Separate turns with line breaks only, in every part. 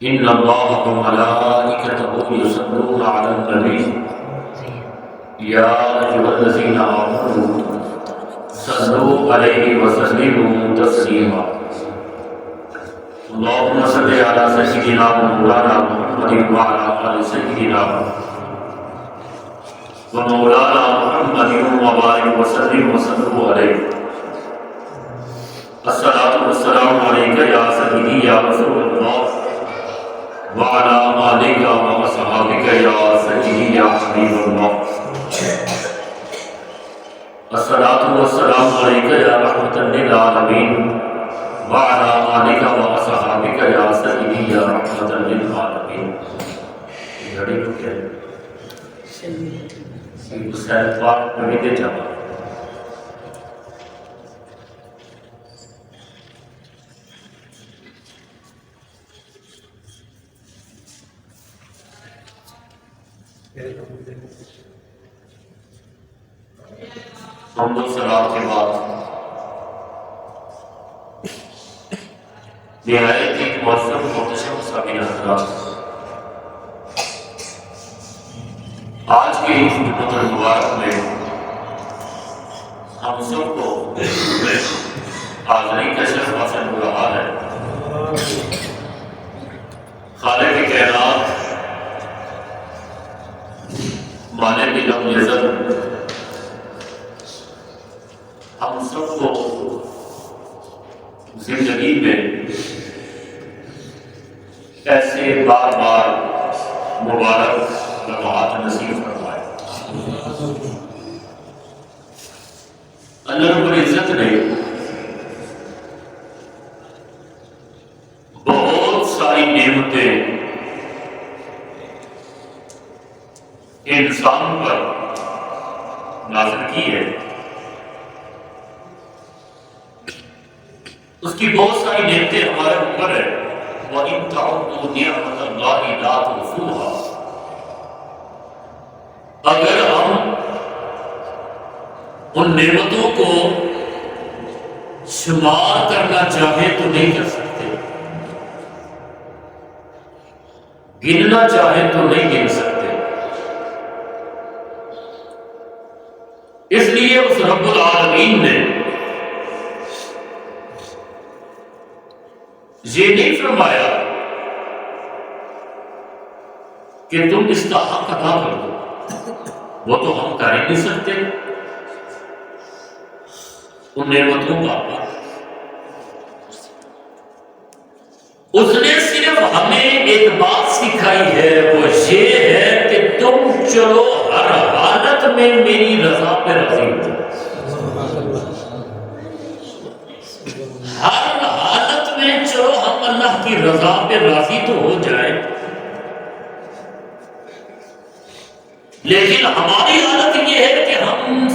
ان اللہ وملائکتہ یصلون علی النبی یا ایھا الذین آمنوا صلوا علیہ وسلموا تسلیما اللهم صل علی سیدنا مولانا محمد وعلی آل سیدنا ومولانا محمد وبارک وسلم وصلوا علیہ الصلاۃ والسلام علیک یا سیدی یا رسول اللہ وعلی آلک وصحابک یا سیدی یا حبیب اللہ الصلاۃ والسلام علیک یا رحمۃ للعالمین وعلی آلک وصحابک یا سیدی یا رحمۃ للعالمین. گھڑی کو کیا ہے حسین پاک نبی دے جانا حمد و ثنا کے بعد نہایت ہی معظم محتشم سامعین حضرات، آج کے اس خطبۃ المبارک میں ہم سب کو حاضری کا شرف حاصل ہو رہا ہے. خالق کائنات مالک لم یزل ہم سب کو زندگی میں ایسے بار بار مبارک لمحات نصیب فرمائے. اللہ رب العزت نے بہت ساری نعمتیں انسان پر نازل کی ہے. اس کی بہت ساری نعمتیں ہمارے اوپر ہے. وَإِن تَعُدُّوا نِعْمَتَ اللَّهِ لَا تُحْصُوهَا. اگر ہم ان نعمتوں کو شمار کرنا چاہیں تو نہیں کر سکتے، گننا چاہیں تو نہیں گن سکتے. اس لیے اس رب العالمین نے یہ نہیں فرمایا کہ تم اس کا حق ادا کر دو، وہ تو ہم کر ہی نہیں سکتے. ان نعمتوں کا اس نے صرف ہمیں ایک بات سکھائی ہے، وہ یہ ہے کہ تم چلو ہر حالت میں میری رضا پہ راضی ہو. ہر حالت میں چلو ہم اللہ کی رضا پہ راضی تو ہو جائیں، لیکن ہماری حالت یہ ہے کہ ہم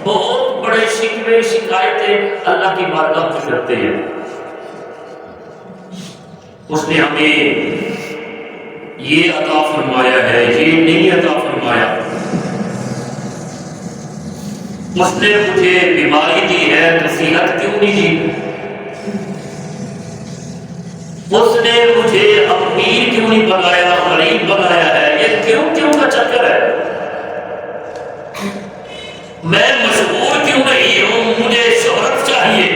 بہت بڑے شکوے شکایتیں اللہ کی بارگاہ میں کرتے ہیں. اس نے ہمیں یہ عطا فرمایا ہے، یہ نہیں عطا فرمایا. اس نے مجھے بیماری دی ہے تو صحت کیوں نہیں دی؟ اس نے مجھے امیر کیوں نہیں بنایا، غریب بنایا ہے؟ یہ کیوں کا چکر ہے. میں مشہور کیوں نہیں ہوں، مجھے شہرت چاہیے.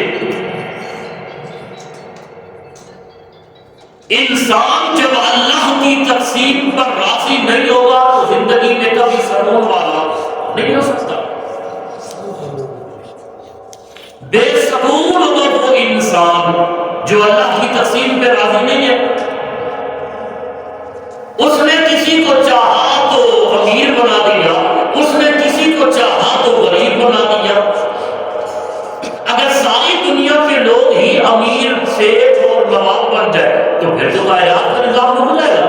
انسان جب اللہ کی تقسیم پر راضی نہیں ہوگا تو زندگی میں کبھی سکون والا نہیں ہو سکتا. بے سکون ہوگا وہ انسان جو اللہ کی تقسیم پہ راضی نہیں ہے. اس نے کسی کو چاہا تو امیر بنا دیا، اس نے کسی کو چاہا تو غریب بنا دیا. اگر ساری دنیا کے لوگ ہی امیر سیٹ اور نواب بن جائے تو پھر تو کائنات کا نظام ہو جائے گا.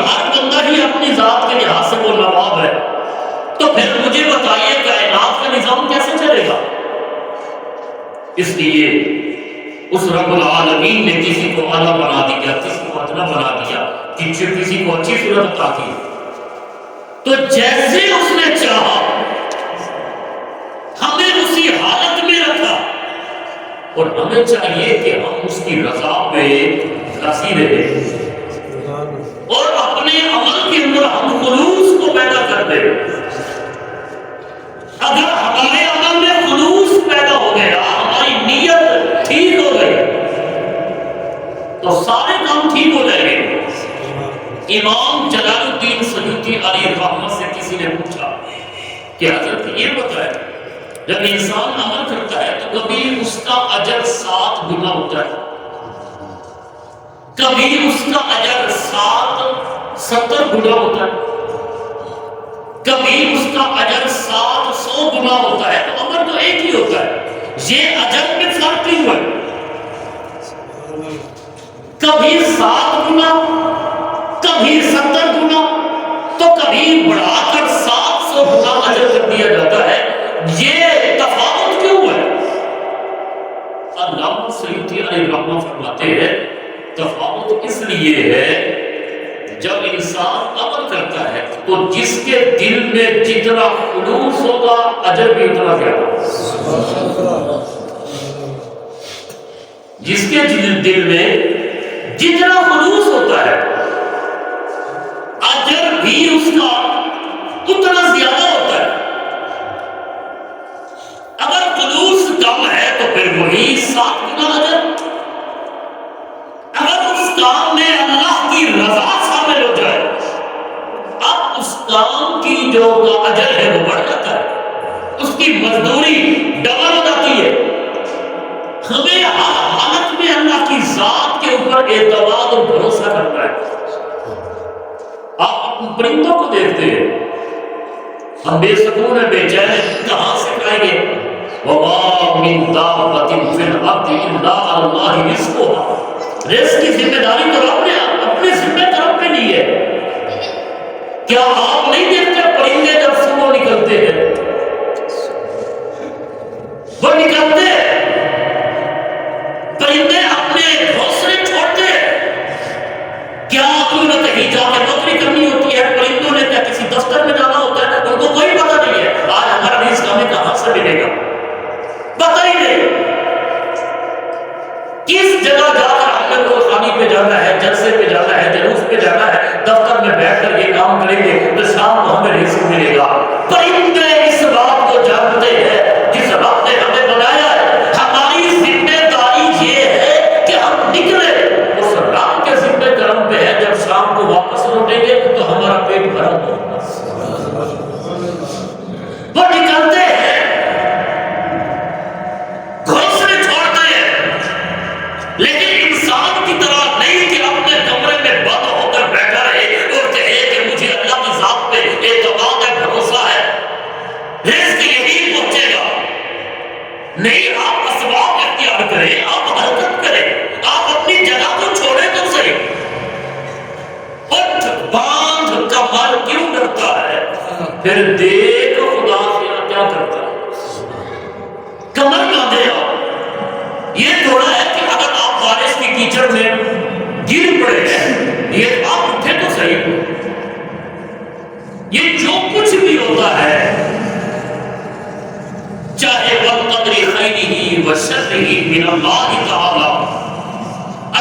ہر بندہ ہی اپنی ذات کے لحاظ سے وہ نواب ہے، تو پھر مجھے بتائیے کائنات کا نظام کیسے چلے گا؟ اس لیے اس رب العالمین نے کسی کو اعلیٰ بنا دیا، کسی کو ادنا بنا دیا، کسی کو اچھی صورت عطا کی. تو جیسے اس نے چاہا ہمیں اسی حالت میں رکھا اور ہمیں چاہیے کہ ہم اس کی رضا پہ راضی رہیں اور اپنے عمل کے اندر ہم خلوص کو پیدا کر دیں. اگر ہمارے عمل میں خلوص پیدا ہو گیا، ہماری نیت ٹھیک ہو گئی، تو سارے کام ٹھیک ہو جائیں گے. امام جلال الدین سیوطی علیہ رحمہ سے کسی نے پوچھا کہ حضرت یہ بتائے، جب انسان عمل کرتا ہے تو کبھی اس کا اجر 7 گنا ہوتا ہے، کبھی اس کا اجر 70 گنا ہوتا ہے، کبھی اس کا اجر 700 گنا ہوتا ہے. تو عمل تو ایک ہی ہوتا ہے، یہ اجر میں فرق نہیں ہوا. کبھی 7 گنا، کبھی 70 گنا، تو کبھی بڑھا کر 700 گنا اجر کر دیا جاتا ہے. یہ تفاوت کیوں ہے؟ علامہ سیوطی علیہ رحمہ فرماتے ہیں تفاوت اس لیے ہے جب انسان عمل کرتا ہے تو جس کے دل میں جتنا خلوص ہوگا اجر بھی اتنا زیادہ. جس کے دل میں جتنا خلوص ہوتا ہے اجر بھی اس کا اتنا زیادہ ہوتا ہے. اگر خلوص کم ہے تو پھر وہی 7 گنا اجر. اگر اس کام میں اللہ کی رضا شامل ہو جائے اب اس کام کی جو اجر ہے وہ بڑھ جاتا ہے، اس کی مزدوری ڈبل ہو جاتی ہے. ہمیں ہر حالت میں اللہ کی ذات کے اوپر اعتماد اور بھروسہ کرنا ہے. آپ پرندوں کو دیکھتے ہیں، ہم بے سکون ہیں، بے چین ہیں، کہاں سے کھائیں گے؟ وَمَا مِن دَابَّةٍ فِي الْأَرْضِ إِلَّا عَلَى اللَّهِ رِزْقُهَا. رزق کی ذمہ داری تو رب نے اپنے ذمہ طرف پہ لی ہے. کیا آپ نہیں دیکھتے پرندے جب صبح نکلتے ہیں وہ نکلتے پرندے اپنے گھونسلے چھوڑتے ہیں. کیا انہوں نے کہیں جا کے نوکری کرنی ہوتی ہے؟ پرندوں نے کیا کسی دفتر میں جانا ہوتا ہے؟ ان کو کوئی پتہ نہیں ہے آج ہمارا رزق ہمیں کہاں سے ملے گا، پتہ ہی نہیں. کس جگہ جا کر ہم نے کوئی خانی پہ جانا ہے، جلسے پہ جانا ہے، جلوس پہ جانا ہے، دفتر میں بیٹھ کر یہ کام کریں گے تو شام کو ہمیں رزق ملے گا. پرندے اس بات کو جانتے ہیں جس رب نے ہمیں بنایا ہے. ہماری ذمہ داری یہ ہے کہ ہم نکلے اس رب کے ذمہ کرم پہ ہے. جب شام کو واپس لوٹیں گے تو ہمارا پیٹ بھرا ہوگا. وہ نکلتے ہیں، گھونسلے چھوڑتے ہیں، لیکن انسان کی طرح نہیں کہ اپنے کمرے میں بند ہو کر بیٹھا رہے اور کہے کہ مجھے اللہ کی ذات پہ اعتماد ہے، بھروسہ ہے، رزق یہی پہنچے گا. نہیں، آپ اسباب اختیار کریں، آپ حرکت کریں، آپ اپنی جگہ کو چھوڑیں تو صحیح. اٹھ باندھ کا مال کیوں ڈرتا ہے؟ پھر دیکھ خدا کیا کرتا ہے. کمر باندھے آپ. یہ تھوڑا ہے کہ اگر آپ بارش کی کیچڑ میں گر پڑے ہیں، یہ آپ اٹھے تو صحیح. یہ جو کچھ بھی ہوتا ہے چاہے وَالْقَدْرِ خَيْرِهِ وَشَرِّهِ مِنَ اللَّهِ تَعَالَى،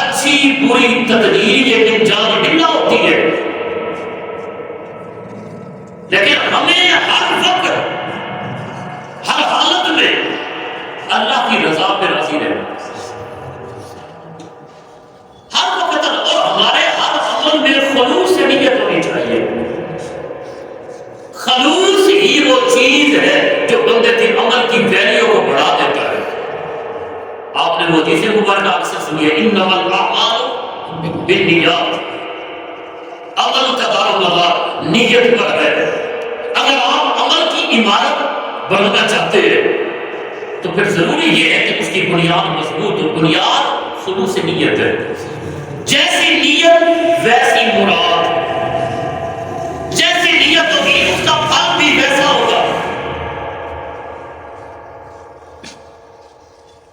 اچھی بری تقدیر یہ من جانب اللہ ہوتی ہے. لیکن ہمیں ہر وقت ہر حالت میں اللہ کی رضا پہ راضی رہنا، ہر وقت. اور ہمارے ہر عمل میں خلوص سے نیت ہونی چاہیے. خلوص ہی وہ چیز ہے جو بندے کے عمل کی ویلیو کو بڑھا دیتا ہے. آپ نے وہ حدیث مبارکہ اکثر سنی ہے، انما الاعمال بالنیات. عمل کا دار و مدار نیت پر ہے. اگر آپ عمل کی عمارت بنانا چاہتے ہیں تو پھر ضروری یہ ہے کہ اس کی بنیاد مضبوط ہو. بنیاد خلوص نیت ہے. جیسی نیت ویسی مراد، جیسی نیت ہوگی اس کا پھل بھی ویسا ہوگا.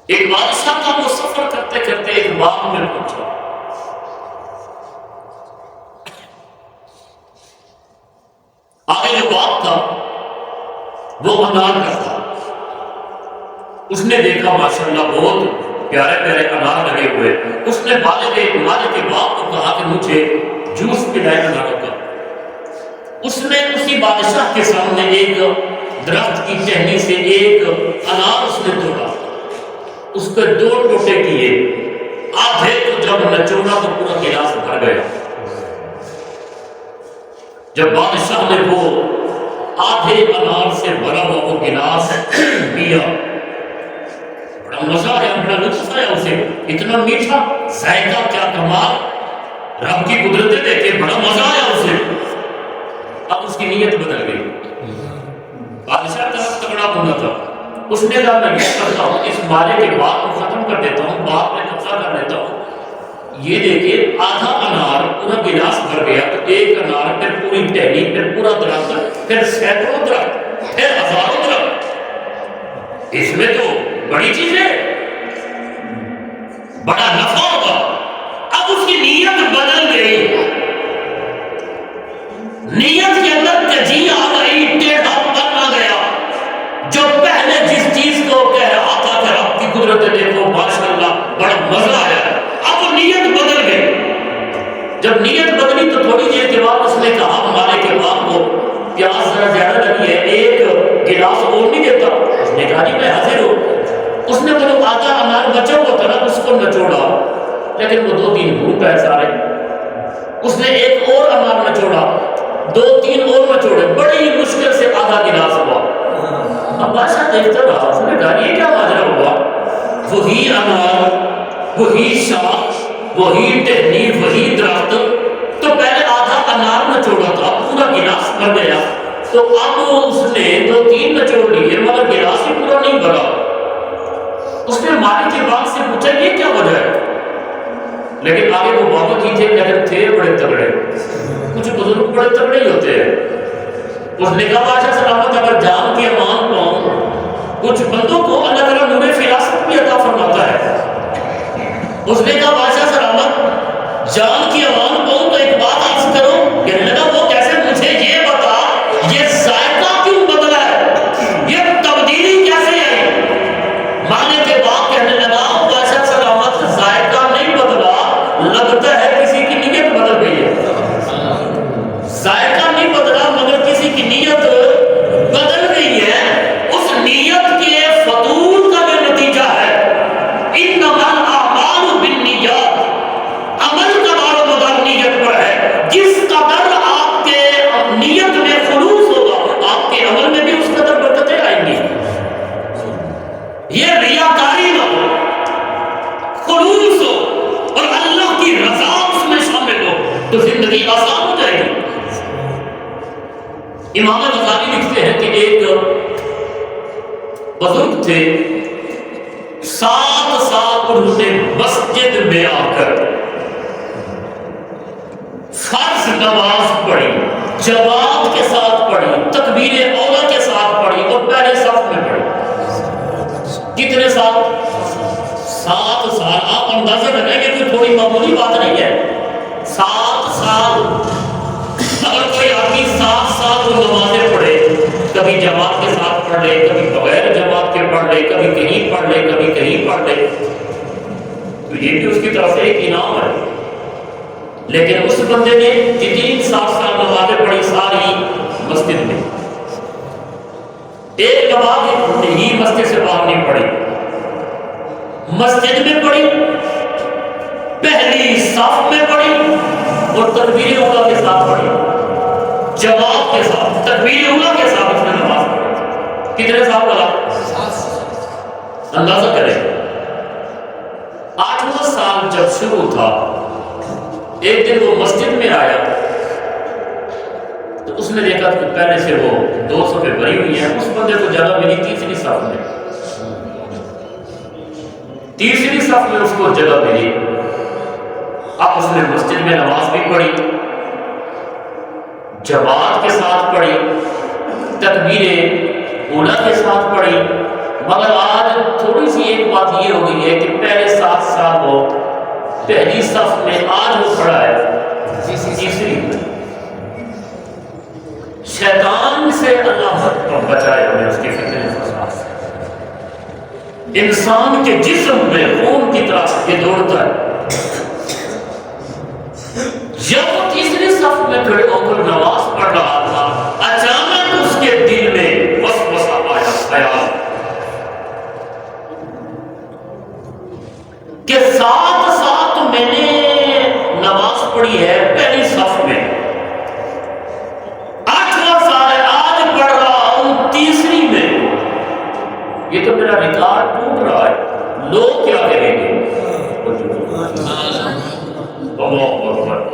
ایک بادشاہ تھا، وہ سفر کرتے کرتے ایک باغ میں پہنچا. آگے جو باغ تھا وہ انار کا تھا. اس نے دیکھا ماشاءاللہ بہت پیارے پیارے انار لگے ہوئے. اس نے مالک کے باپ کو کہا کہ مجھے جوس پلائے اناروں کا. اس نے اسی بادشاہ کے سامنے ایک درخت کی ٹہنی سے ایک انار اس نے توڑا, اس کے 2 ٹوٹے کیے, آدھے کو جب نچوڑا تو پورا گلاس بھر گیا. جب بادشاہ نے وہ آدھے انار سے بھرا ہوا وہ گلاس پیا, بڑا مزہ آیا, بڑا لطف آیا اسے, اتنا میٹھا ذائقہ, کیا کمال, رب کی قدرتیں دیکھے, بڑا مزہ آیا اسے. اب اس کی نیت بدل گئی. بادشاہ کا تگڑا بندہ تھا, اس نے کہا میں یہ کرتا ہوں, اس مالے کے باپ کو ختم کر دیتا ہوں, باپ میں قبضہ کر دیتا ہوں. یہ دیکھیے آدھا انار پورا گلاس بھر گیا, تو ایک انار, پھر پوری ٹہنی, پھر پورا درخت, پھر سینکڑوں درخت, پھر ہزاروں درخت. اس میں تو بڑی چیز ہے, بڑا نفع ہوگا. اب اس کی نیت بدل گئی, نیت کے اندر تجی آ گئی, ٹیڑھا پن آ گیا. جو پہلے جس چیز کو کہہ رہا تھا کہ رب کی قدرت دیکھو ماشاءاللہ بڑا مزہ آیا, اب نیت بدل گئی. جب نیت بدلی تو تھوڑی دیر کے بعد اس نے کہا ہمارے کے باپ کو پیاس ذرا زیادہ لگی ہے, ایک گلاس اور نہیں دیتا. اس نے کہا جی میں حاضر ہوں. اس نے وہ آدھا انار بچا ہوا تھا نا, اس کو نچوڑا, لیکن وہ 2-3 گھوٹ ہے سارے. اس نے ایک اور انار نچوڑا, 2-3 اور نچوڑے, بڑی مشکل سے آدھا گلاس ہوا. اب بادشاہ دیکھتا رہا, اس نے کہا یہ کیا ماجرا ہوا, وہی انار, وہی شاخ, وہی ٹہنی, وہی درخت, تو پہلے آدھا انار نچوڑا تھا, پورا گلاس بھر گیا, تو اب اس نے 2-3 نچوڑ لیے مگر گلاس ہی پورا نہیں بھرا. اس نے مالک کے باپ سے پوچھا یہ کیا وجہ ہے, لیکن آگے وہ بابا جی تھے, لیکن تھے بڑے تگڑے, کچھ بزرگ بڑے تگڑے ہی ہوتے ہیں. اس نے کہا بادشاہ سلامت, اگر جان کی امان پاؤں, کچھ بندوں کو اللہ تعالیٰ نور فراست بھی عطا فرماتا ہے. اس نے کہا بادشاہ سلامت, جان کی امان پاؤں تو ایک بات عرض کرو. کہنے لگا وہ کیسے, مجھے یہ بتا یہ ذائقہ کیوں بدلا ہے, یہ تبدیلی کیسے آئی. مالک کے باپ کہنے لگا بادشاہ سلامت ذائقہ نہیں بدلا, لگتا ہے کسی کی نیت بدل گئی ہے. ذائقہ نہیں بدلا مگر کسی کی نیت بدل گئی ہے. اس نیت کے فضول کا جو نتیجہ ہے, انما الاعمال بالنیات, عمل کا دار و مدار نیت پر ہے. جس قدر آپ کے نیت میں خلوص ہوگا, آپ کے عمل میں بھی اس قدر برکتیں آئیں گی. یہ ریاکاری نہ ہو, خلوص ہو اور اللہ کی رضا اس میں شامل ہو, تو زندگی آسان ہو جائے گی. امام غزالی لکھتے ہیں کہ ایک بزرگ تھے, 7 سال انہوں نے مسجد میں آ کر فرض نماز پڑھی, جماعت کے ساتھ پڑھی, تکبیر اولا کے ساتھ پڑھی اور پہلے صف میں پڑھی. کتنے سال, 7 سال. آپ اندازہ لگائیں کہ کوئی تھوڑی معمولی بات نہیں ہے. 7 سال. اگر کوئی آدمی 7 سال وہ نمازیں پڑھے, کبھی جماعت کے ساتھ پڑھ لے, کبھی بغیر جماعت کے پڑھ لے, کبھی کہیں پڑھ لے, کبھی کہیں پڑھ لے, تو یہ بھی اس کی طرف سے ایک انعام ہے. لیکن اس بندے نے جتنی 7 سال نمازیں پڑھی ساری مسجد میں, ایک نماز ہی مسجد سے باہر نہیں پڑھی, مسجد میں پڑھی, پہلی صف میں پڑھی اور تکبیر اولا کے ساتھ پڑھی, جماعت کے ساتھ تکبیر اولا کے ساتھ اس نے نماز پڑھی. کتنے سال پڑھا, اندازہ کریں. 8واں سال جب شروع تھا, ایک دن وہ مسجد میں آیا تو اس نے دیکھا کہ پہلے سے وہ 2 صفیں بھری ہوئی ہیں. اس بندے کو جگہ ملی تیسری صف میں, تیسری صف میں اس کو جگہ ملی. اب اس نے مسجد میں نماز بھی پڑھی, جماعت کے ساتھ پڑھی, تکبیر اولا کے ساتھ پڑھی, مگر آج تھوڑی سی ایک بات یہ ہو گئی ہے کہ پہلے 7 سال وہ پہلی صف میں, آج وہ کھڑا ہے تیسری میں. شیطان سے اللہ بچائے ہمیں اس کے فتنے فساد سے. انسان کے جسم میں خون کی طرح یہ دوڑتا ہے. جب وہ تیسری صف میں کھڑے ہو کر نماز پڑھ رہا تھا اچانک اس کے دل میں وسوسہ آیا خیال کہ ساتھ ساتھ میں نے نماز پڑھی ہے پہلی صف میں، 8واں سال ہے آج پڑھ رہا ہوں تیسری میں، یہ تو میرا ریکارڈ ٹوٹ رہا ہے، لوگ کیا کہیں گے؟ اللہ اکبر،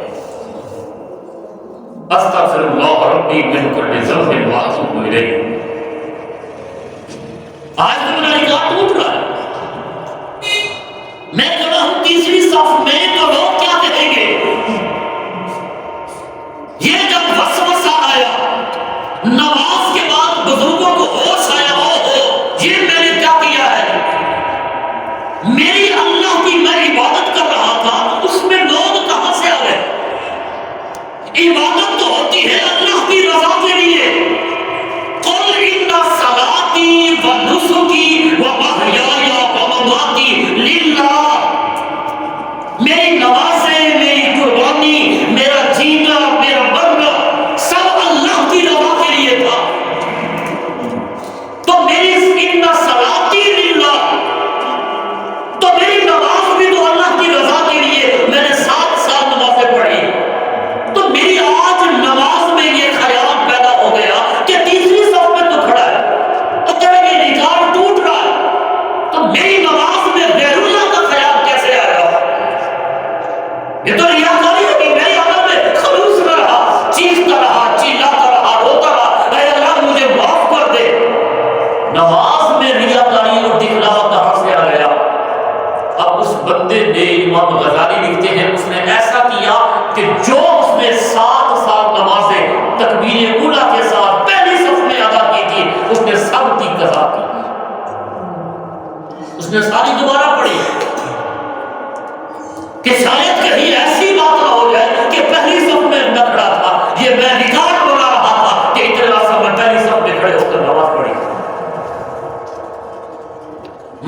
استغفر اللہ ربی من کل ذنب واتوب الیہ. آج تو میرا ریکارڈ ٹوٹ رہا ہے، میں کھڑا ہوں تیسری صف میں تو لوگ کیا کہیں گے؟ یہ جب وسوسہ آیا نماز کے بعد بزرگوں کو ہوش آیا، یہ میں نے کیا کیا ہے؟ میری اللہ کی میں عبادت کر رہا تھا، اس میں لوگ کہاں سے آ گئے؟ عبادت تو ہوتی ہے اللہ کی رضا کے لیے. قل ان صلاتی و نسکی و محیای و مماتی للہ، میری نمازیں، میری قربانی، میرا جینا، میرا مرنا سب اللہ کی رضا کے لیے تھا. تو میری ان صلاتی للہ، تو میری نماز بھی تو اللہ کی رضا کے لیے، میں نے 7 سال نمازیں پڑھی. تو میری آج نماز میں یہ خیال پیدا ہو گیا کہ تیسری صف میں تو کھڑا ہے اور جب یہ ریکارڈ ٹوٹ رہا ہے تو میری نماز میں غیر اللہ کا خیال کیسے آیا؟ یہ تو ریاکاری ہے کہ میری عمل میں خلوص نہ رہا، چیختا رہا، چلاتا رہا، روتا رہا، اے اللہ مجھے معاف کر دے. نماز میں ریاکاری اور دکھلاوا کہاں سے آ گیا؟ اب اس بندے نے، امام غزالی لکھتے ہیں، اس نے ایسا کیا کہ جو اس نے 7 سال نمازیں تکبیر اولیٰ کے ساتھ پہلی صف میں ادا کی تھی اس نے سب کی قضا کی، اس نے ساری دوبارہ پڑھی کہ شاید کہیں ایسی بات نہ ہو جائے کہ پہلی صف میں نہ کھڑا تھا. یہ میں ریکارڈ بنا رہا تھا کہ اتنا سا میں پہلی صف میں کھڑے ہو کر نماز پڑھی.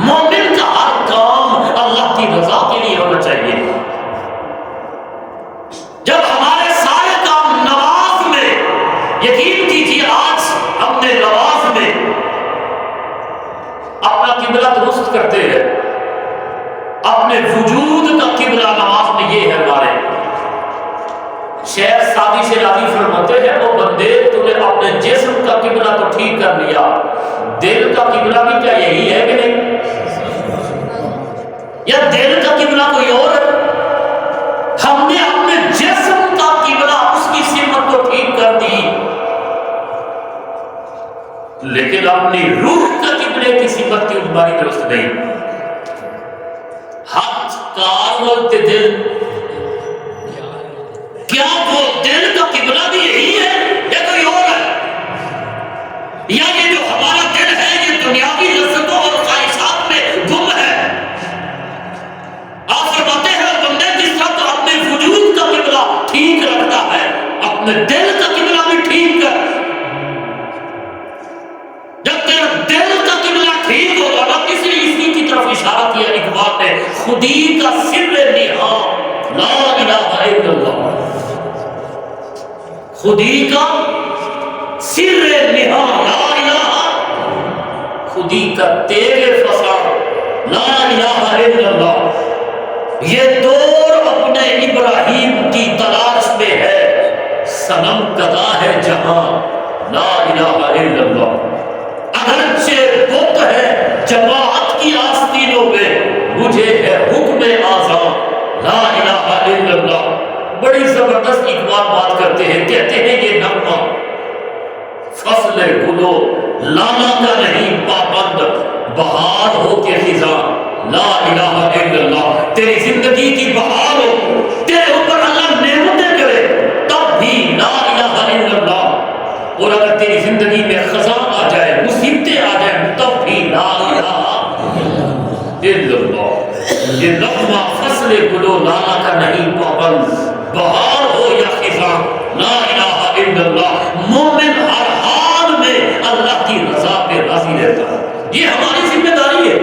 مومن کا ہر کام اللہ کی رضا کے لیے ہونا چاہیے. جب ہمارے سارے کام نماز میں، یقین کیجیے آج ہم نے نماز میں اپنا قبلہ درست کرتے ہیں، اپنے وجود کا قبلہ نماز میں یہ ہے ہمارے. شیخ سادی سے راضی فرماتے ہیں وہ بندے تو نے اپنے جسم کا قبلہ تو ٹھیک کر لیا، دل کا قبلہ بھی کیا یہی ہے کہ نہیں؟ یا دل کا قبلہ کوئی اور ہے؟ ہم نے اپنے جسم کا قبلہ اس کی سمت تو ٹھیک کر دی، لیکن اپنی روح کا قبلے کی سمت کی ہماری درست نہیں. ہاتھ کار بولتے دل، کیا وہ دل کا قبلہ بھی یہی ہے یا کوئی اور ہے؟ یا یہ جو ہمارا دل ہے یہ دنیاوی لذتوں اور خواہشات میں گم ہے؟ آپ فرماتے ہیں بندے جس طرح تو اپنے وجود کا قبلہ ٹھیک رکھتا ہے اپنے دل کا قبلہ بھی ٹھیک کر. جب تیرا دل کا قبلہ ٹھیک ہوگا نا، اس لیے اسی کی طرف اشارہ کیا اقبال نے، خودی کا سر نہاں لا الہ الا اللہ، خودی کا سر نہاں لا الہ، خودی کا تیرے فساد لا الہ الا اللہ. یہ دور اپنے ابراہیم کی تلاش میں ہے، صنم کدا ہے جہاں لا الہ الا اللہ. اگرچہ بت ہے جماعت کی آستینوں میں، مجھے ہے حکم اعظم لا الہ الا اللہ. بڑی زبردست اقبال بات کرتے ہیں، کہتے ہیں یہ نغمہ فصل گلو لانا کا نہیں پابند، بہار ہو کے خزاں لا الہ الا اللہ. تیری زندگی کی بہار ہو، تیرے اوپر اللہ نعمتیں کرے تب بھی لا الہ الا اللہ، اور اگر تیری زندگی میں خزاں آ جائے، مصیبتیں آ جائیں تب بھی لا الہ الا اللہ. یہ نغمہ فصل گلو لانا کا نہیں پابند، بہار ہو یا خزاں لا الہ الا اللہ. مومن ہر حال میں اللہ کی رضا پہ راضی رہتا ہے. یہ ہماری ذمہ داری ہے.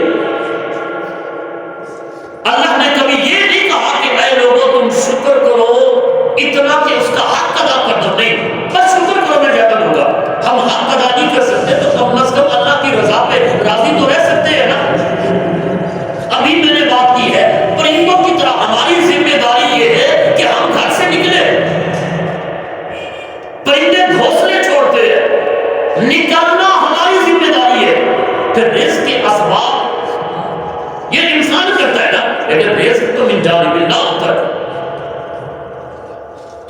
الرزق من جانب اللہ تک.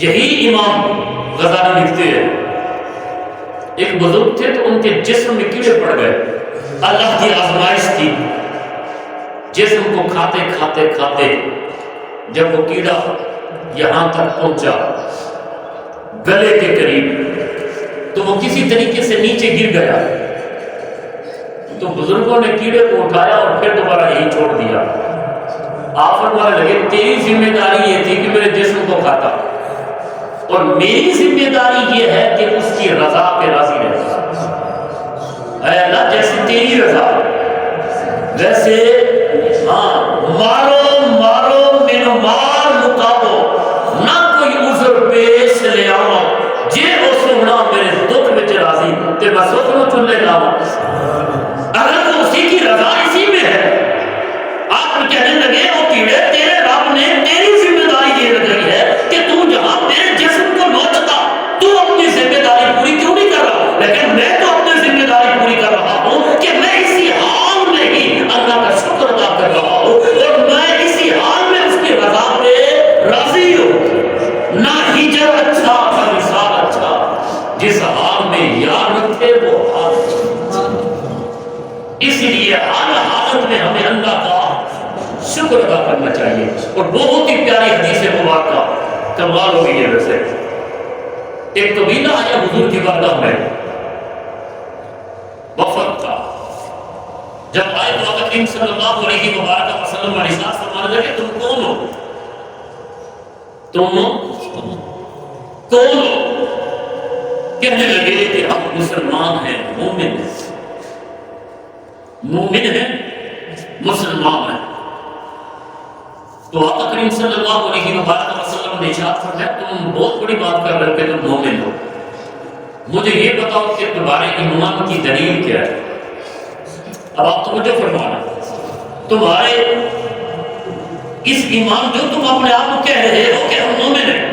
یہی امام غزالی لکھتے ہیں ایک بزرگ تھے تو ان کے جسم میں کیڑے پڑ گئے. اللہ کی آزمائش تھی. جسم کو کھاتے کھاتے کھاتے جب وہ کیڑا یہاں تک پہنچا گلے کے قریب تو وہ کسی طریقے سے نیچے گر گیا. تو بزرگوں نے کیڑے کو اٹھایا اور پھر دوبارہ یہی چھوڑ دیا. آپ فرمانے لگے تیری ذمہ داری یہ تھی کہ میرے جسم کو کھاتا اور میری ذمہ داری یہ ہے کہ اس کی رضا پہ راضی رہے. اے اللہ جیسے تیری رضا ویسے ہاں مارو مارو مینو مار مقابو نہ کوئی عذر پیش لے آؤ جے وہ سونا میرے دکھ وچ راضی تے میں سوچنا چلے لاؤں. اگر تو اسی کی رضا اسی میں ہے. آپ کہنے لگے وہ کیڑے تیرے رب نے تیری ذمہ داری یہ لگائی ہے کہ تو جہاں میرے جسم کو نوچتا تو اپنی ذمہ داری پوری کیوں نہیں کر رہا. لیکن میں تو اپنی ذمہ داری پوری کر رہا ہوں کہ میں اسی حال میں ہی اللہ کا شکر ادا کر رہا ہوں اور میں اسی حال میں اس کی رضا پہ راضی ہوں. نہ ہجر اچھا نہ وصال اچھا جس حال میں یار رکھے وہ حال. اس لیے ہر حالت میں ہمیں اللہ کا شکر ادا کرنا چاہیے. اور بہت ہی پیاری حدیث مبارکہ کمال ہو گئی ہے. ویسے ایک قبیلہ آیا حضور کی بارگاہ میں وفد کا. جب آئے تو آقا کریم صلی اللہ علیہ وسلم علیہ فرمانے لگے تم کون ہو؟ تم کون ہو؟ کہنے لگے کہ ہم مسلمان ہیں مومن ہیں. مومن ہیں مسلمان ہیں. تو آقا کریم صلی اللہ علیہ وسلم نے ارشاد فرمایا تم بہت بڑی بات کر رہے ہو کہ تم مومن ہو. مجھے یہ بتاؤ کہ تمہارے ایمان کی دلیل کیا ہے. اب آپ تو مجھے فرمانا تمہارے اس ایمان جو تم اپنے آپ کو کہہ رہے ہو کہ ہم مومن ہیں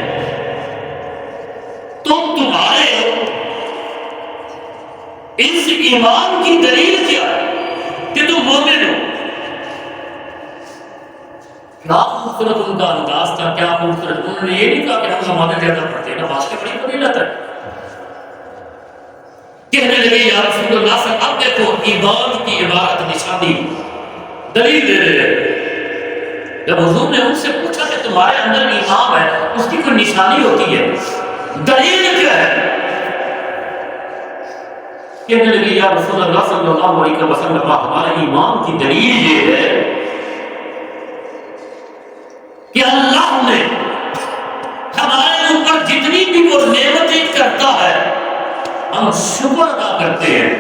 تو تمہارے اس ایمان کی دلیل کیا ہے کہ تم مومن ہو. کیا خوبصورت ان کا انداز تھا. کیا خوبصورت. انہوں نے یہ نہیں کہا کہ ہم زمانے زیادہ پڑھتے ہیں. نماز کے بڑی فضیلت ہے. کہنے لگے یا رسول اللہ سے اب دیکھو ایمان کی عبارت نشانی دلیل دے رہے ہیں. جب حضور نے ان سے پوچھا کہ تمہارے اندر ایمان ہے اس کی کوئی نشانی ہوتی ہے دلیل کیا ہے؟ کہنے لگے یا رسول اللہ صلی اللہ علیہ وسلم ہمارے ایمان کی دلیل یہ ہے کہ اللہ نے ہمارے اوپر جتنی بھی وہ نعمتیں کرتا ہے ہم شکر ادا کرتے ہیں.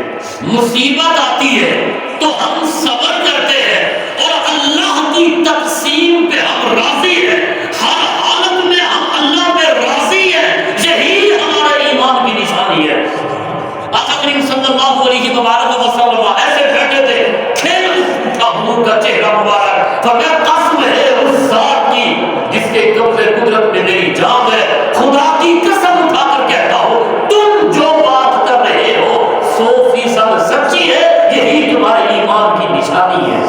مصیبت آتی ہے تو ہم صبر کرتے ہیں اور اللہ کی تقسیم پہ ہم راضی ہیں. ہر حالت میں ہم اللہ پہ راضی ہیں. یہی ہمارے ایمان کی نشانی ہے. آقا کریم صلی اللہ علیہ وسلم ایسے بیٹھے تھے کھیل اٹھا حضور کا چہرہ مبارک. فرمایا قسم ہے اس ذات کی جس کے قبضے قدرت میں میری جان ہے خدا کی قسم اٹھا کر کہتا ہوں تم جو بات کر رہے ہو 100% سچی ہے. یہی تمہارے ایمان کی نشانی ہے.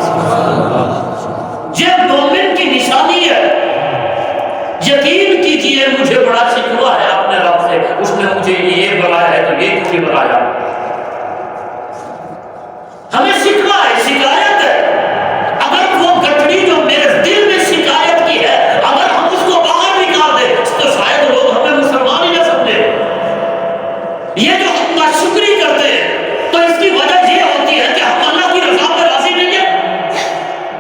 یہ مومن کی نشانی ہے. یقین کیجئے مجھے بڑا شکوہ ہے اپنے رب سے. اس نے مجھے یہ بنایا ہے تو یہ کیوں بنایا. ہمیں شکوہ ہے شکایت ہے. اگر وہ گٹڑی جو میرے دل میں شکایت کی ہے اگر ہم اس کو باہر نکال دیں تو شاید لوگ ہمیں مسلمان ہی نہ سمجھے. یہ جو ہم ناشکری کرتے ہیں تو اس کی وجہ یہ ہوتی ہے کہ ہم اللہ کی رضا پر راضی نہیں ہیں.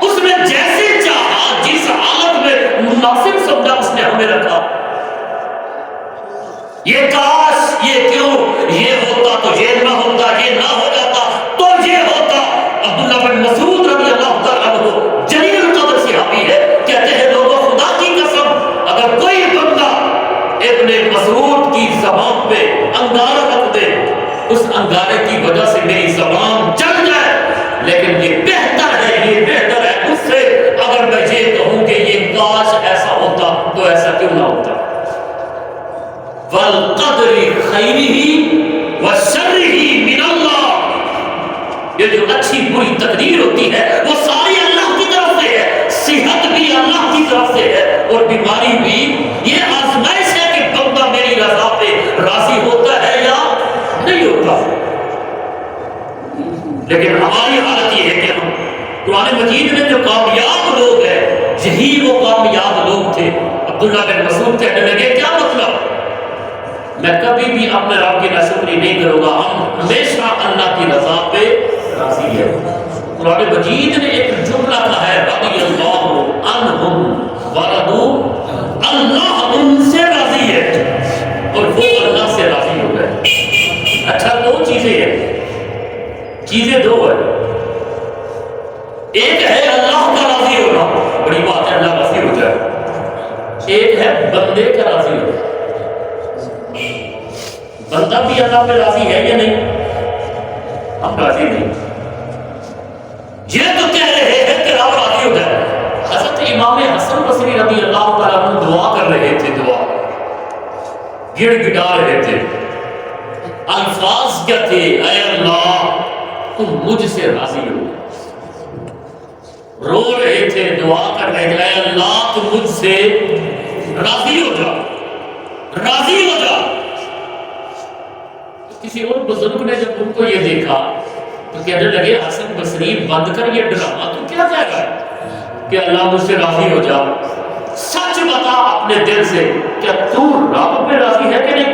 اس نے جیسے چاہا جس حالت میں مناسب سمجھا اس نے ہمیں رکھا. یہ کاش یہ کیوں یہ ہوتا تو یہ نہ ہوتا یہ نہ ہو جاتا تو یہ ہوتا. عبداللہ بن مسعود رضی اللہ تعالیٰ عنہ جلیل القدر صحابی ہے کہتے ہیں لوگوں خدا کی قسم اگر کوئی بندہ ابن مسعود کی زبان پہ انگارہ رکھ دے اس انگارے کی وجہ سے میری زبان جل جائے لیکن یہ بہتر ہے اس سے اگر میں یہ کہوں کہ یہ کاش ایسا ہوتا تو ایسا کیوں نہ ہوتا. وَالْقَدْرِ خَيْرِهِ وَشَرِّهِ مِنَ اللَّهِ. یہ جو اچھی بری تقدیر ہوتی ہے وہ ساری اللہ کی طرف سے ہے. صحت بھی اللہ مرض سے ہے اور بیماری بھی یہ آزمائش ہے کہ بندہ میری رضا پہ راضی ہوتا ہے یا نہیں ہوتا. لیکن ہماری حالت یہ ہے کہ ہم قرآن مجید میں جو کامیاب لوگ ہیں یہی وہ کامیاب لوگ تھے. عبداللہ بن مسعود کہنے لگے کیا مطلب؟ میں کبھی بھی اپنے رب کی ناشکری نہیں کروں گا، ہم ہمیشہ اللہ کی رضا پہ راضی ہیں. قرآن مجید نے ایک جملہ کہا ہے رضی اللہ عنہم ورضوا، اللہ ان سے راضی ہے اور وہ اللہ سے راضی ہو گئے. اچھا دو چیزیں ہیں، چیزیں دو ہیں. ایک ہے اللہ کا راضی ہونا، بڑی بات ہے اللہ راضی ہو جائے. ایک ہے بندے کا راضی ہونا. بندہ بھی اللہ پہ راضی ہے یا نہیں؟ ہم راضی نہیں. یہ تو کہہ رہے ہیں کہ رب راضی ہو جائے. حضرت امام حسن بصری رضی اللہ تعالیٰ عنہ دعا کر رہے تھے، دعا گڑ گڑا رہے تھے. الفاظ کیا تھے؟ اے اللہ تم مجھ سے راضی ہو. رو رہے تھے، دعا کر رہے تھے اے اللہ تم مجھ سے راضی ہو جا، راضی ہو جا. کسی اور بزرگ نے جب ان کو یہ دیکھا تو کہنے لگے حسن بصری بند کر یہ ڈرامہ، تو کیا کہہ رہا ہے کہ اللہ مجھ سے راضی ہو جا. سچ بتا اپنے دل سے، کیا تو رب پہ راضی ہے کہ نہیں؟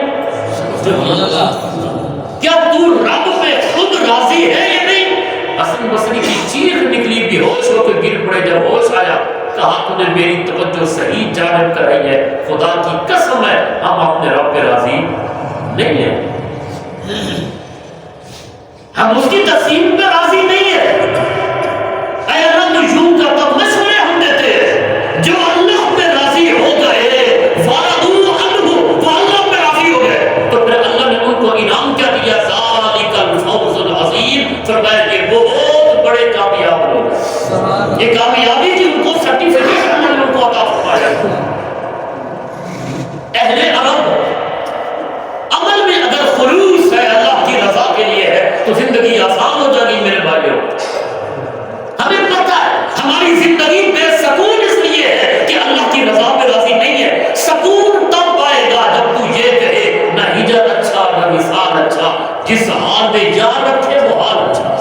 کیا تو رب پہ خود راضی ہے یا نہیں؟ حسن بصری کی چیخ نکلی، بے ہوش ہو کے گر پڑے. جب ہوش آیا کہا تو نے میری توجہ صحیح جانب کرائی ہے، خدا کی قسم ہے ہم اپنے رب پہ راضی نہیں ہیں، ہم اس کی تقسیم پہ راضی نہیں ہے. اے اللہ تو یوں کرتا، مشورے ہم دیتے ہیں جو اللہ پہ راضی ہو گئے فَرَضُوا عَنْهُ، وہ اللہ پہ راضی ہو گئے تو پھر اللہ نے ان کو انعام کیا دیا؟ ذَلِكَ الْفَوْزُ الْعَظِيمُ، فرمایا کہ بہت بڑے کامیاب لوگ. یہ کامیابی تھی ان کو سرٹیفکیٹ اللہ نے ان کو عطا فرمایا. اہل عرب عمل میں اگر خلوص ہے، اللہ کی رضا کے لیے ہے تو زندگی آسان ہو جائے گی. میرے بھائیوں ہمیں پتہ ہے ہماری زندگی بے سکون اس لیے ہے کہ اللہ کی رضا پہ راضی نہیں ہے. سکون تب پائے گا جب تو یہ کہے نہ ہجر اچھا نہ وصال اچھا، جس حال میں جان رکھے وہ حال اچھا.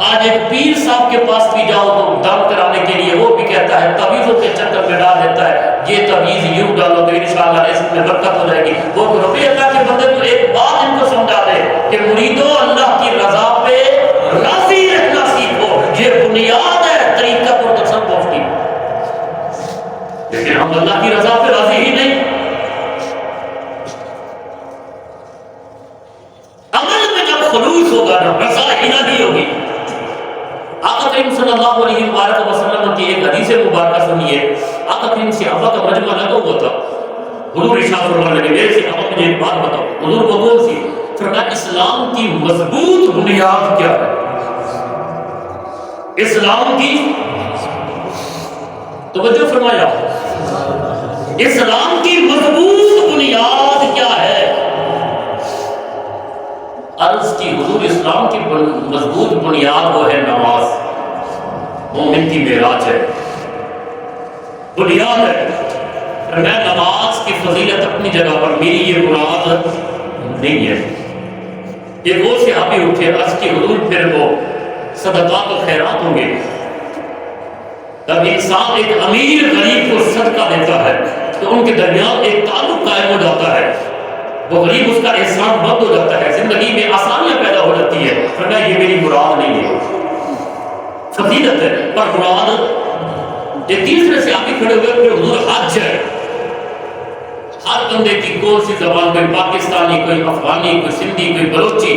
آج ایک پیر صاحب کے پاس بھی جاؤ تو دم کرانے کے لیے وہ بھی کہتا ہے تعویذوں کے چکر میں ڈال دیتا ہے، یہ تعویذ یوں ڈالو تو انشاءاللہ اس میں برکت ہو جائے گی. وہ ربی اللہ کے بندے تو ایک بات ان کو سمجھا دے کہ مریدو اللہ کی رضا پہ راضی رہنا سیکھو، یہ بنیاد ہے طریقت اور تصوف کی. لیکن ہم اللہ کی رضا پہ راضی ہی نہیں. عمل میں جب خلوص ہوگا نا، رضا ہی نہیں ہوگی. آقا کریم صلی اللہ علیہ وآلہ وسلم کی ایک حدیث مبارکہ سنیے. آقا کریم صحابہ کا مجمع لگا ہوا تھا. حضور ارشاد فرمانے لگے میرے صحابہ مجھے ایک بات بتاؤ. حضور وہ کون سی؟ فرمایا اسلام کی مضبوط بنیاد کیا ہے؟ اسلام کی توجہ فرمایا، اسلام کی مضبوط بنیاد کیا ہے؟ عرض کی حضور اسلام کی مضبوط بنیاد وہ ہے نماز. مومن کی معراج ہے، بنیاد ہے. میں نماز کی فضیلت اپنی جگہ پر، میری یہ مراد نہیں ہے. ایک اور صحابی اٹھے، عرض کی حضور پھر وہ صدقات و خیرات ہوں گے. جب انسان ایک امیر غریب کو صدقہ دیتا ہے تو ان کے درمیان ایک تعلق قائم ہو جاتا ہے. وہ غریب اس کا احسان بند ہو جاتا ہے، زندگی میں آسانیاں پیدا ہو جاتی ہے. فرمایا یہ میری مراد نہیں ہے، فضیلت ہے پر مراد. یہ تیسرے سے آگے کھڑے ہوئے پھر حضور حج ہے. ہر بندے کی کون سی زبان، کوئی پاکستانی، کوئی افغانی، کوئی سندھی، کوئی بلوچی،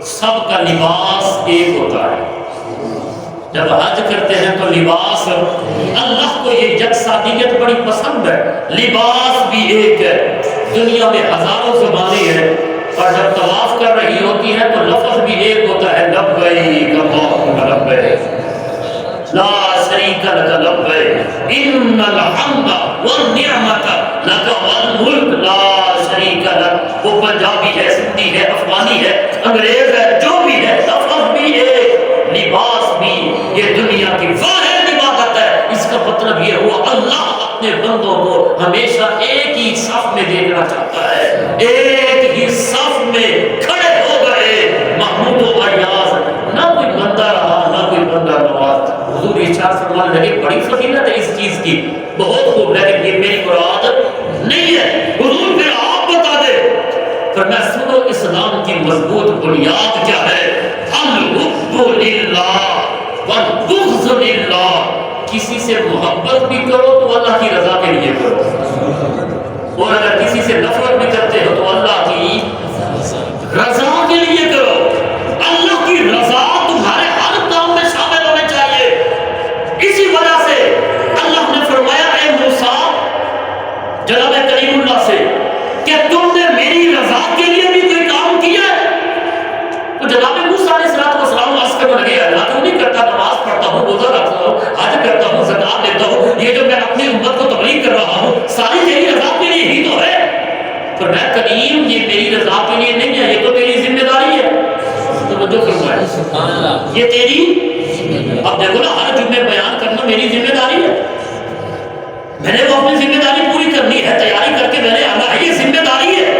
سب کا لباس ایک ہوتا ہے. جب حج کرتے ہیں تو لباس، اللہ کو یہ یکسانیت بڑی پسند ہے. لباس بھی ایک ہے. دنیا میں ہزاروں زبانیں ہیں اور جب طواف کر رہی ہوتی ہے تو لفظ بھی ایک ہوتا ہے، لبیک اللہم لبیک لا شریک لک لبیک ان الحمد والنعمت لک والملک لا شریک لک. وہ پنجابی ہے، سندھی ہے، افغانی ہے، انگریز ہے، جو بھی ہے، لفظ بھی ایک، لباس بھی. یہ دنیا کی واحد عبادت ہے. اس کا مطلب یہ ہوا اللہ اپنے بندوں کو ہمیشہ ایک ہی صف میں دیکھنا چاہتا ہے. ایک ہی صف میں کھڑے ہو گئے محمود و ایاز، نہ کوئی بندہ رہا نہ کوئی بندہ نواز. حضور ارشاد فرمانے لگے بڑی فضیلت ہے اس چیز کی، بہت خوب، لیکن یہ میری مراد نہیں ہے. حضور پھر آپ بتا دے. فرمایا سنو اسلام کی مضبوط بنیاد کیا ہے؟ الحب للہ والبغض للہ. کسی سے محبت بھی کرو تو اللہ کی رضا کے لیے کرو، اور اگر کسی سے نفرت بھی کرتے ہو تو اللہ کی رضا کے لیے کرو. اللہ کی رضا تمہارے ہر کام میں شامل ہونے چاہیے. اسی وجہ سے اللہ نے فرمایا اے موسیٰ جناب کریم اللہ سے کہ تم نے میری رضا کے لیے بھی کوئی کام کیا ہے؟ تو جناب موسیٰ علیہ السلام عرض کرنے لگے اللہ تو نہیں کرتا، نماز پڑھتا ہوں، روزہ رکھتا ہوں، حج کرتا ہوں، زکات دیتا ہوں، یہ جو میں اپنی امت کو تبلیغ کر رہا ہوں ساری تیری رضا کے لیے ہی تو ہے. فرمایا کریم یہ میری رضا کے لیے نہیں ہے، یہ تو تیری ذمہ داری ہے. توجہ فرمایا یہ تیری، اب دیکھو نا ہر جمعے بیان کرنا میری ذمہ داری ہے. میں نے وہ اپنی ذمہ داری پوری کرنی ہے، تیاری کر کے میں نے آنا ہے، یہ ذمہ داری ہے.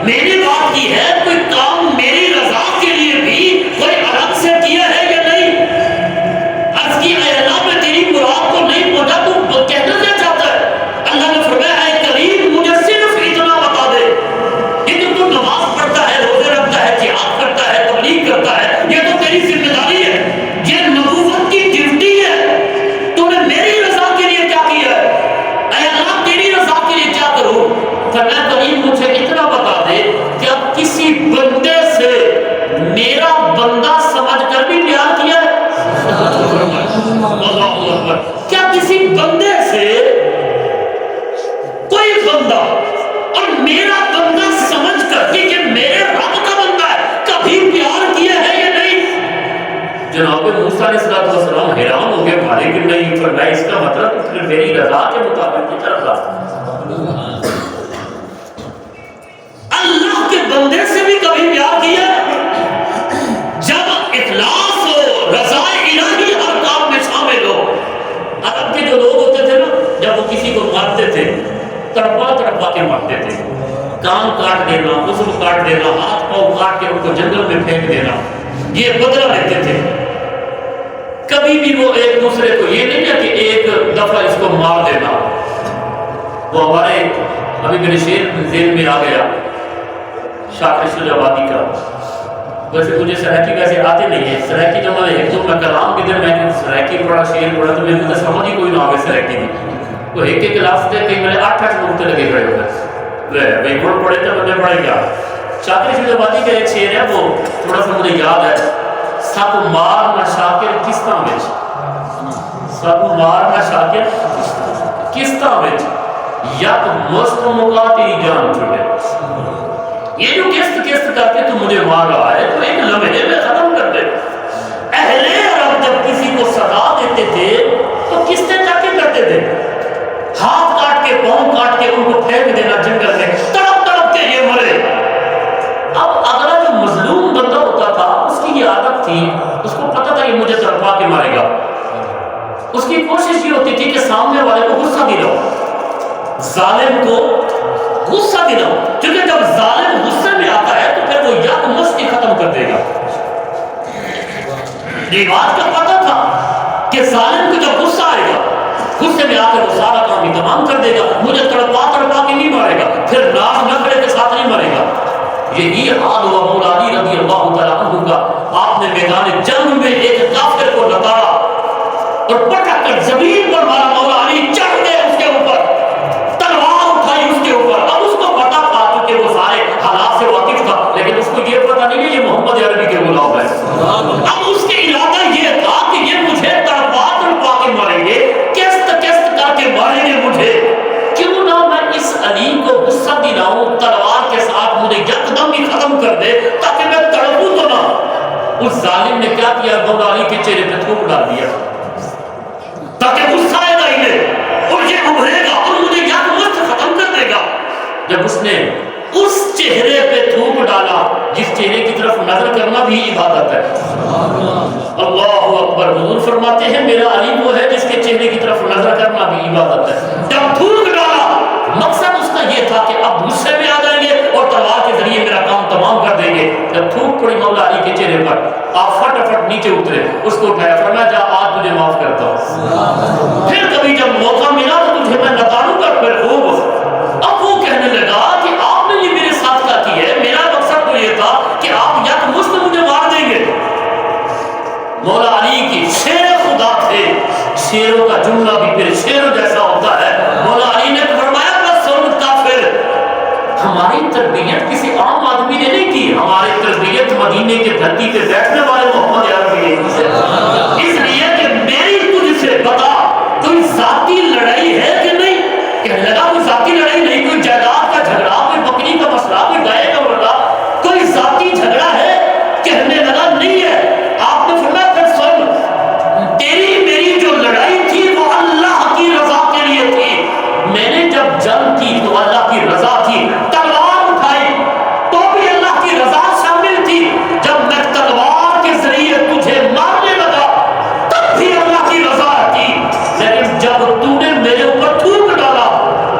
میری بات کی ہے کوئی کام میری رضا کے لیے بھی کوئی الگ سے کیا ہے یا نہیں؟ عرض کی اے اللہ میں تیری مراد کو نہیں پہنچا تو کہنا کیا چاہتا ہے؟ اللہ نے فرمایا اے کریم مجھے صرف اتنا بتا دے، یہ جو تو نماز پڑھتا ہے، روزے رکھتا ہے، جہاد کرتا ہے، تبلیغ کرتا ہے، یہ تو تیری ذمہ داری ہے، یہ نبوت کی ڈیوٹی ہے. تو نے میری رضا کے لیے کیا کیا ہے؟ اے اللہ تیری رضا کے لیے کیا کروں؟ فرمایا کریم مجھے اتنا بتا دے کہ اب کسی بندے سے میرا بندہ سمجھ کر بھی پیار کیا ہے؟ اللہ اکبر. کیا کسی بندے سے کوئی بندہ اور میرا بندہ سمجھ کر کہ یہ میرے رب کا بندہ ہے کبھی پیار کیا ہے یا نہیں؟ جناب موسیٰ علیہ السلام حیران ہو گئے، بھارے کہ نہیں. فرمایا اس کا مطلب تو پھر میری رضا کے مطابق نہیں چل رہا. اللہ کے بندے سے بھی کبھی پیار کیا؟ جب اخلاص ہو، رضا الہی ہر کام میں شامل ہو. عرب کے جو لوگ ہوتے تھے نا، جب وہ کسی کو مارتے تھے تڑپا تڑپا کے مارتے تھے، کان کاٹ دینا، عضو کاٹ دینا، ہاتھ پاؤں کاٹ کے ان کو جنگل میں پھینک دینا، یہ بدلہ لیتے تھے. کبھی بھی وہ ایک دوسرے کو یہ نہیں ہے کہ ایک دفعہ اس کو مار دینا. وہ ہمارے ابھی میرے شعر ذہن میں آ گیا شاکر شجاعتی کا. ویسے مجھے سرائکی ویسے آتے نہیں ہے، سرائکی جب میں ایک دو میں کلام کے دن میں نے سرائکی پڑھا، شعر پڑھا تو میرے کو سمجھ ہی کوئی نہ آگے سرائکی دی. تو ایک ایک کلاس تھے کئی میں نے 8 نقطے لگے کھڑے ہوئے بھائی گڑ پڑے تھے بندے پڑھے گیا. شاکر شجاعتی کا ایک شعر ہے وہ تھوڑا سا مجھے یاد ہے. سب مار نہ شاکر قسطاں وچ، سب مار نہ شاکر قسطاں وچ، یک مست مکا تیری جان چھوٹے. یہ جو قسط قسط کر کے تو مجھے مار رہا ہے تو ایک لمحے میں ختم کر دے. اہل عرب جب کسی کو سزا دیتے تھے تو قسطیں جا کے کرتے تھے، ہاتھ کاٹ کے پاؤں کاٹ کے ان کو پھینک دینا جنگل میں، تڑپ تڑپ کے یہ مرے. اب اگلا جو مظلوم بندہ ہوتا تھا اس کی یہ عادت تھی، اس کو پتہ تھا کہ مجھے تڑپا کے مارے گا. اس کی کوشش یہ ہوتی تھی کہ سامنے والے کو غصہ دلاؤ، ظالم کو غصہ دلاؤ، کیونکہ جب ظالم غصے میں آتا ہے تو پھر وہ یک مستی ختم کر دے گا. یہ بات کا پتہ تھا کہ ظالم کو جب غصہ آئے گا غصے میں آ کر وہ سارا کام تمام کر دے گا، مجھے تڑپا تڑپا کے نہیں مارے گا، پھر ناز نخرے کے ساتھ نہیں مرے گا. یہی حال ہوا مولا علی رضی اللہ تعالیٰ عنہ کا. آپ نے میدان جنگ میں ایک کافر کو لتاڑا اور پٹک کر زمین پر مارا. مولا علی چڑھ گئے اس کے اوپر، تلوار اٹھائی اس کے اوپر. اب اس کو پتا تھا کہ وہ سارے حالات سے واقف تھا، لیکن اس کو یہ پتا نہیں کہ یہ محمد عربی کے غلام ہے. اب اس کے ارادہ یہ تھا کہ یہ مجھے تڑپا تڑپا کے ماریں گے، قسط قسط کر کے ماریں گے مجھے. کیوں نہ میں اس علی کو غصہ دلاؤں تلوار کے ساتھ، مجھے یکدم ہی ختم کر دے تاکہ میں تڑپوں تو نہ. اس ظالم نے کیا کیا؟ مولا علی کے چہرے پہ تھوک ڈال دیا تاکہ غصہ آئے گا انہیں اور یہ ابھرے گا اور مجھے یکمست ختم کر دے گا. جب اس نے اس چہرے پہ تھوک ڈالا جس چہرے کی طرف نظر کرنا بھی عبادت ہے. اللہ اکبر. حضور فرماتے ہیں میرا علی وہ ہے جس کے چہرے کی طرف نظر کرنا بھی عبادت ہے. جب ٹوٹ پڑی مولا علی کے چہرے پر. آپ فٹافٹ نیچے اترے, اس کو اٹھایا, فرمایا جا آج تجھے معاف کرتا ہوں, پھر کبھی جب موقع ملا تو تجھے میں نکالوں گا پھر خوب. اب وہ کہنے لگا کہ آپ نے یہ میرے ساتھ کیا کی ہے, میرا مقصد تو یہ تھا کہ آپ یک مشت مجھے مار دیں گے. مولا علی کی شیر خدا تھے, شیروں کا جملہ بھی پھر شیروں جیسا ہوتا ہے. مولا علی نے فرمایا بس سن کافر, ہماری تربیت کسی عام آدمی نے نہیں کی, ہماری تربیت مدینے کے دھرتی پہ بیٹھنے والے محمد عربی نے کی. اس لیے کہ میری تجھ سے بتا کوئی ذاتی لڑائی ہے کہ نہیں. کہنے لگا کوئی ذاتی لڑائی نہیں, کوئی جائیداد کا جھگڑا, کوئی بکری کا مسئلہ, کوئی گائے کا مسئلہ, کوئی ذاتی جھگڑا ہے. کہنے لگا نہیں ہے. آپ نے فرمایا پھر سن, تیری میری جو لڑائی تھی وہ اللہ کی رضا کے لیے تھی. میں نے جب جنگ کی تو اللہ کی رضا تھی, تلوار اٹھائی تو بھی اللہ کی رضا شامل تھی. جب میں تلوار کے ذریعے تجھے مارنے لگا تب بھی اللہ کی رضا تھی. لیکن جب تو نے میرے اوپر تھوک ڈالا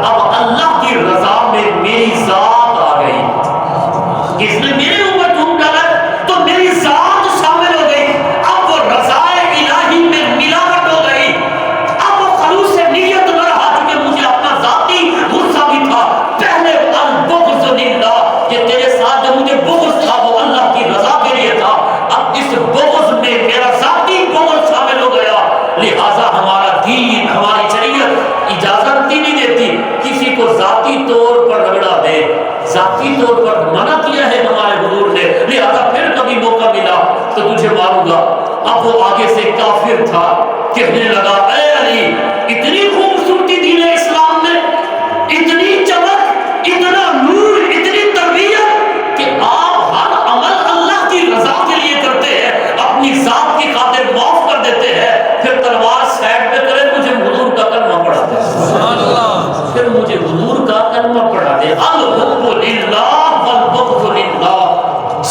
اب اللہ کی رضا میں میری ذات آ گئی. کس نے میرے اوپر تھوک ڈالا تو میری ذات شامل ہو گئی. اب وہ رضا الہی میں ملاوٹ ہو گئی. اب وہ خلوص سے نیت نہ رہا کیونکہ مجھے اپنا ذاتی غصہ بھی تھا. پہلے البغض للہ, یہ تیرے ساتھ جو مجھے بغض تھا وہ اللہ کی رضا کے لیے تھا. اب اس بغض میں میرا ذاتی بغض شامل ہو گیا. لہذا ہمارا دین, ہماری شریعت اجازت ہی نہیں دیتی کسی کو ذاتی طور پر رگڑا دے. ذاتی طور پر منع کیا ہے ہمارے حضور نے. لہذا پھر کبھی موقع ملا تو تجھے ماروں گا. اب وہ آگے سے کافر تھا, کہنے لگا اے علی اتنی خوبصورتی دین اسلام میں, اتنی چمک, اتنا نور, اتنی تربیت کہ آپ ہر عمل اللہ کی رضا کے لیے کرتے ہیں, اپنی ذات کی خاطر معاف کر دیتے ہیں, پھر تلوار سائڈ پہ کرے مجھے حضور کا کلمہ پڑھا دے. پھر مجھے حضور کا کلمہ پڑھا دے. الحب للہ والبغض للہ.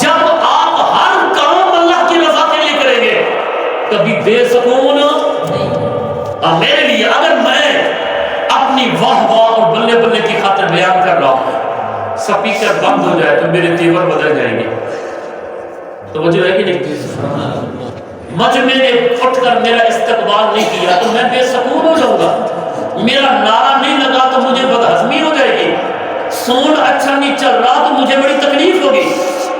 جب آپ ہر کام اللہ کی رضا کے لیے کریں گے کبھی بے سکون میرے لیے. اگر میں اپنی واہ واہ اور بلے بلے کی خاطر بیان کر رہا ہوں, سپیکر بند ہو جائے تو میرے تیور بدل جائیں گے. تو وجہ ہے کہ نہیں, مجمع نے اٹھ کر میرا استقبال نہیں کیا تو میں بے سکون ہو جاؤں گا. میرا نعرہ نہیں لگا تو مجھے بدہضمی ہو جائے گی. سون اچھا نہیں چل رہا تو مجھے بڑی تکلیف ہوگی,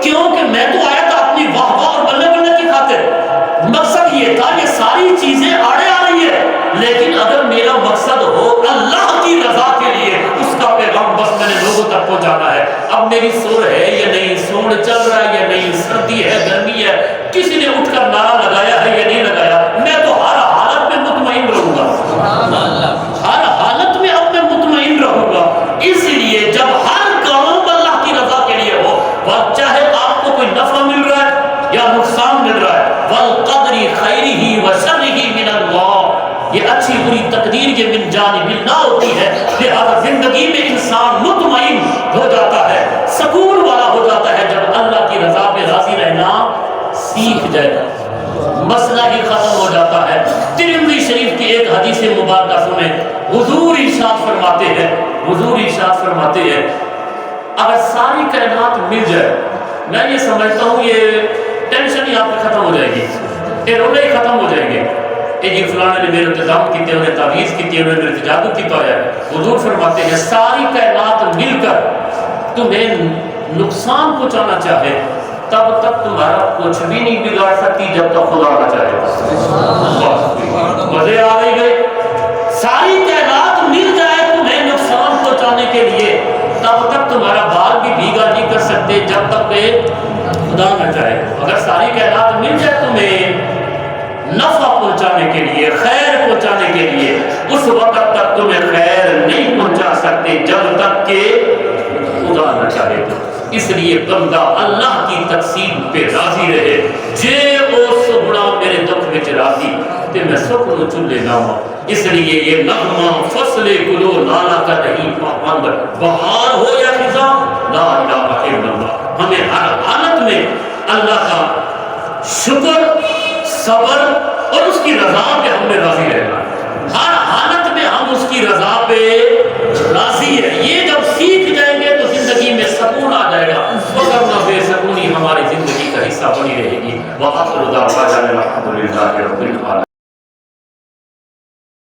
کیونکہ میں تو آیا تھا اپنی واہ واہ اور بلے بلے کی خاطر. مقصد یہ تھا یہ ساری چیزیں آڑے آ رہی ہے, لیکن اگر میرا مقصد ہو اللہ کی رضا کے لیے اس کا پیغام بس میں نے لوگوں تک پہنچانا ہے. اب میری سور ہے یا نہیں, سون چل رہا ہے یا نہیں, سردی ہے گرمی ہے, کسی نے اٹھ کر نعرہ لگایا ہے یا نہیں لگایا, میں تو ہر حالت میں مطمئن رہوں گا. ہر حالت میں اب میں مطمئن رہوں گا. اس لیے جب ہر کام اللہ کی رضا کے لیے ہو, چاہے آپ کو کوئی نفع مل رہا ہے یا نقصان مل رہا ہے, والقدر خیرہ و شرہ من اللہ, یہ اچھی بری تقدیر یہ من جانب اللہ ہوتی ہے. لہذا زندگی میں انسان مطمئن ہو جاتا ہے, سکون والا ہو جاتا ہے جب اللہ کی رضا پہ راضی رہنا سیکھ جائے گا. مسئلہ ہی ختم ہو جاتا ہے. ترمذی شریف کی ایک حدیث مبارکہ سنیں, حضور ارشاد فرماتے ہیں, حضور ارشاد فرماتے ہیں اگر ساری کائنات مل جائے, میں یہ سمجھتا ہوں یہ ٹینشن ہی آپ کی ختم ہو جائے گی, یہ رونے ہی ختم ہو جائیں گے. یہ فلانے نے میرے انتظام کیتے, انہیں تعویذ کیتے, انہیں میرے جادو کیتا ہے. حضور فرماتے ہیں ساری کائنات مل کر تمہیں نقصان پہنچانا چاہے تب تک تمہارا کچھ بھی نہیں بگاڑ سکتی جب تک خدا نہ چاہے. مزے آ گئے. ساری کائنات مل جائے تمہیں نقصان پہنچانے کے لیے تب تک تمہارا بال بھی بھیگا نہیں کر سکتے جب تک کہ خدا نہ چاہے. اگر ساری کائنات مل جائے تمہیں نفع پہنچانے کے لیے, خیر پہنچانے کے لیے, اس وقت تک تمہیں خیر نہیں پہنچا سکتے جب تک کہ خدا نہ چاہے. اس لیے بندہ اللہ کی تقسیم پہ راضی رہے. جے او سبڑا میرے دکھ وچ راضی تے میں سکھ نو چلے لاواں. اس لیے یہ نغمہ فصل گلو لالا کا نہیں پابند, بہار ہو یا خزاں لا الہ الا اللہ. ہمیں ہر حالت میں اللہ کا شکر, صبر اور اس کی رضا پہ ہم نے راضی رہنا. ہر حالت میں ہم اس کی رضا پہ راضی ہے. یہ جب سیکھ جائیں گے تو زندگی میں سکون آ جائے گا, ورنہ بے سکونی ہماری زندگی کا الحمدللہ رب العالمین.